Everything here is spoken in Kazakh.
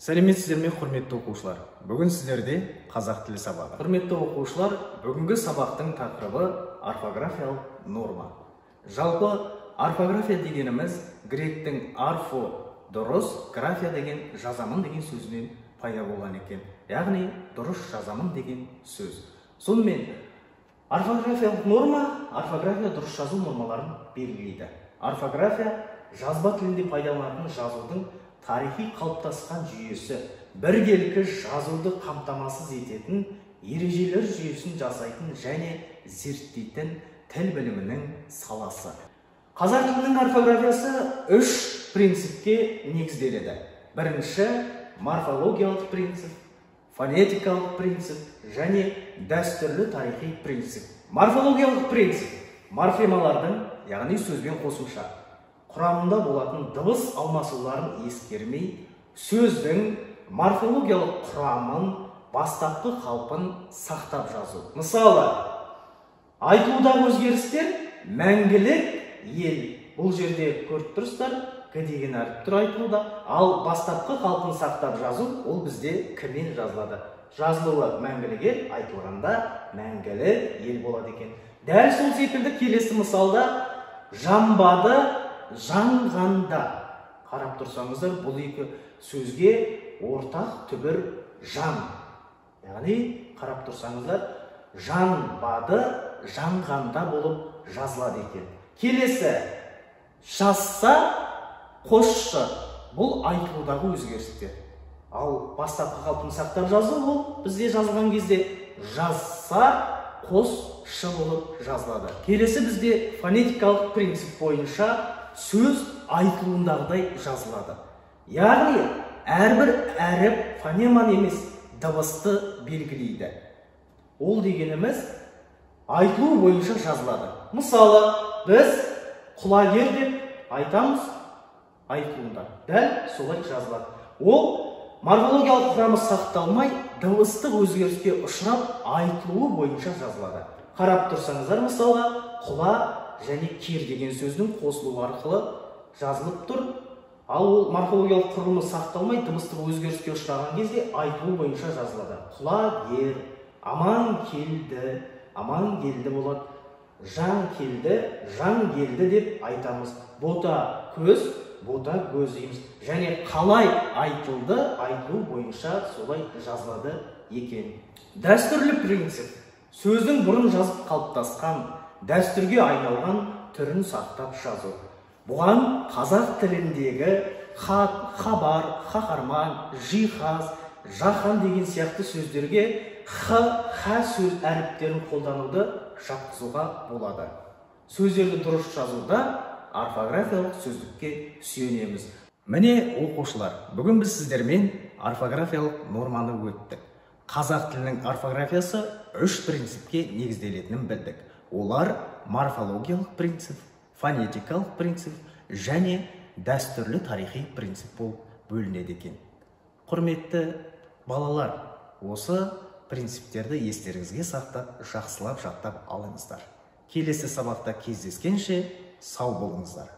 Сәлеметсіздер ме, құрметті оқушылар? Бүгін сіздерде қазақ тілі сабағы. Құрметті оқушылар, бүгінгі сабақтың тақырыбы орфографиялық норма. Жалпы орфография дегеніміз гректің арфо дұрыс, графия деген жазамын деген сөзінен пайда болған екен. Яғни дұрыс жазамын деген сөз. Сонымен орфографиялық норма, орфография дұрыс жазу нормаларын белгілейді. Орфография жазба тілінде пайдаланатын жазудың тарихи қалыптасқан жүйесі, біркелкі жазуды қамтамасыз ететін ережелер жүйесін жасайтын және зерттейтін тіл білімінің саласы. Қазақ тілінің орфографиясы үш принципке негізделеді. Бірінші морфологиялық принцип, фонетикалық принцип және дәстүрлі тарихи принцип. Морфологиялық принцип морфемалардың, яғни сөзбен қосымша құрамында болатын дыбыс алмасуларын ескермей, сөздің морфологиялық құрамын, бастапқы қалпын сақтап жазу. Мысалы, айтылудағы өзгерістер мәңгілік ел. Бұл жерде көріп тұрсыздар, к деген әріп тұр айтылуда, ал бастапқы қалпын сақтап жазу, ол бізде кімен жазылады. Жазылуы мәңгілік ел, айтылғанда мәңгілік ел болады екен. Дәл сол секілді келесі мысалда жамбады, жаңғанда. Қарап тұрсаңыздар, бұл екі сөзге ортақ түбір жан. Яғни, қарап тұрсаңыздар, жанбады, жаңғанда болып жазылады екен. Келесі, жазса, қосшы. Бұл айтылудағы өзгерістер. Ал бастапқы қалпын сақтап жазу, бұл бізде жазылған кезде жазса, қосшы болып жазылады. Келесі бізде фонетикалық принцип бойынша сөз айтылуындағыдай жазылады. Яғни, әрбір әріп фонеман емес, дыбысты белгілейді. Ол дегеніміз айтылу бойынша жазылады. Мысалы, біз құлагер деп айтамыз айтылуында. Дәл солай жазылады. Ол морфологиялық құрамы сақталмай, дыбыстық өзгеріске ұшырап, айтылуы бойынша жазылады. Қарап тұрсаңыздар, мысалға, құла және кер деген сөздің қосылуы арқылы жазылып тұр. Ал ол морфологиялық құрылымы сақталмай, дыбыстық өзгеріске ұшыраған кезде айтылу бойынша жазылады. Құлагер, аман келді болады. Жан келді деп айтамыз. Бота көз дейміз. Және қалай айтылды, айтылу бойынша солай жазылады екен. Дәстүрлі принцип сөздің бұрын жазып қалыптасқан, дәстүрге айналған түрін сақтап жазу. Бұған қазақ тіліндегі хат, хабар, қаһарман, жиһаз, жаһан деген сияқты сөздерге х сөз әріптерін қолдануды жатқызуға болады. Сөздерді дұрыс жазуда орфографиялық сөздікке сүйенеміз. Міне, оқушылар, бүгін біз сіздермен орфографиялық норманы өттік. Қазақ тілінің орфографиясы үш принципке негізделетінін білдік. Олар морфологиялық принцип, фонетикалық принцип және дәстүрлі тарихи принцип болып бөлінеді екен. Құрметті балалар, осы принциптерді естеріңізге сақтап, жақсылап жаттап алыңыздар. Келесі сабақта кездескенше сау болыңыздар.